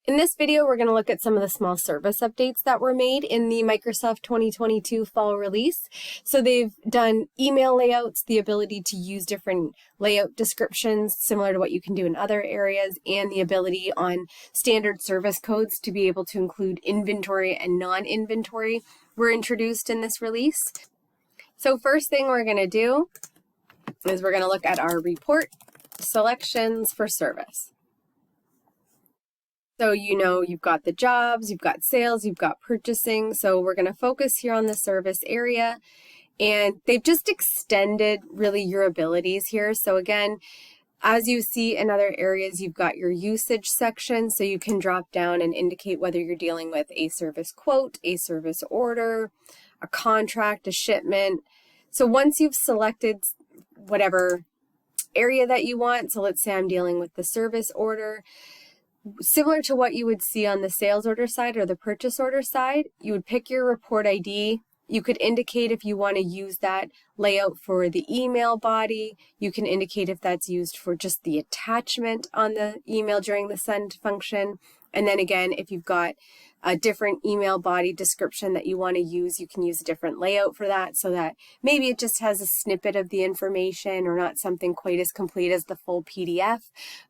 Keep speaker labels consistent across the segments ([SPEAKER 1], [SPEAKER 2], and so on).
[SPEAKER 1] In this video, we're going to look at some of the small service updates that were made in the Microsoft 2022 fall release. So they've done email layouts, the ability to use different layout descriptions similar to what you can do in other areas, and the ability on standard service codes to be able to include inventory and non-inventory were introduced in this release. So first thing we're going to do is we're going to look at our report selections for service. So you've got the jobs, you've got sales, you've got purchasing. So we're going to focus here on the service area. And they've just extended really your abilities here. So again, as you see in other areas, you've got your usage section. So you can drop down and indicate whether you're dealing with a service quote, a service order, a contract, a shipment. So once you've selected whatever area that you want, so let's say I'm dealing with the service order, similar to what you would see on the sales order side or the purchase order side, you would pick your report ID. You could indicate if you want to use that layout for the email body. You can indicate if that's used for just the attachment on the email during the send function. And then again, if you've got a different email body description that you want to use, you can use a different layout for that so that maybe it just has a snippet of the information or not something quite as complete as the full PDF.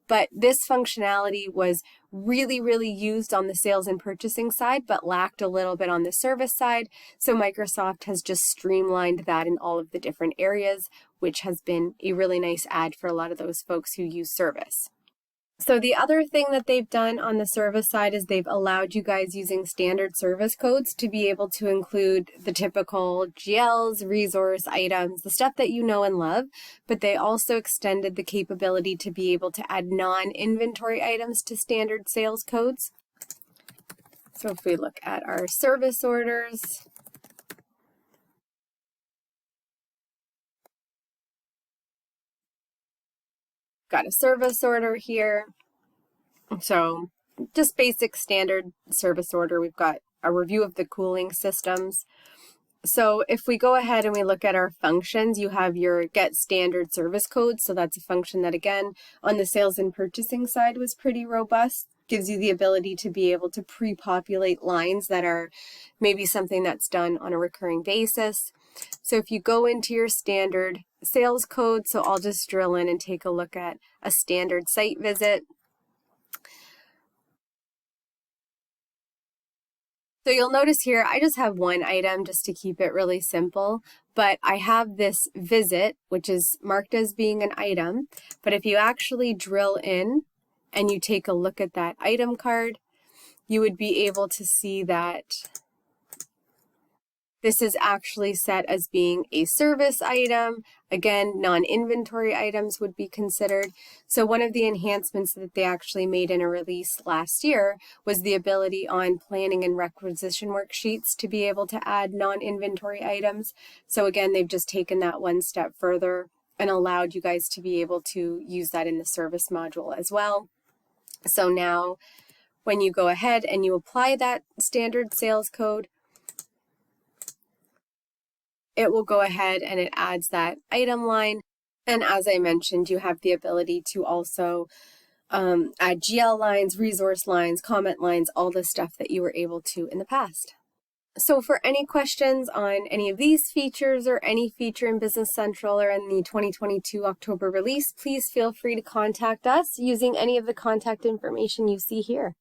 [SPEAKER 1] But this functionality was really, really used on the sales and purchasing side, but lacked a little bit on the service side. So Microsoft has just streamlined that in all of the different areas, which has been a really nice add for a lot of those folks who use service. So the other thing that they've done on the service side is they've allowed you guys using standard service codes to be able to include the typical GLs, resource items, the stuff that you know and love, but they also extended the capability to be able to add non-inventory items to standard sales codes. So if we look at our service orders, got a service order here. So just basic standard service order. We've got a review of the cooling systems. So if we go ahead and we look at our functions, you have your get standard service code. So that's a function that, again, on the sales and purchasing side was pretty robust. Gives you the ability to be able to pre-populate lines that are maybe something that's done on a recurring basis. So if you go into your standard sales code, so I'll just drill in and take a look at a standard site visit. So you'll notice here, I just have one item just to keep it really simple, but I have this visit, which is marked as being an item. But if you actually drill in and you take a look at that item card, you would be able to see that this is actually set as being a service item. Again, non-inventory items would be considered. So one of the enhancements that they actually made in a release last year was the ability on planning and requisition worksheets to be able to add non-inventory items. So again, they've just taken that one step further and allowed you guys to be able to use that in the service module as well. So now when you go ahead and you apply that standard sales code, it will go ahead and it adds that item line. And as I mentioned, you have the ability to also add GL lines, resource lines, comment lines, all the stuff that you were able to in the past. So for any questions on any of these features or any feature in Business Central or in the 2022 October release, please feel free to contact us using any of the contact information you see here.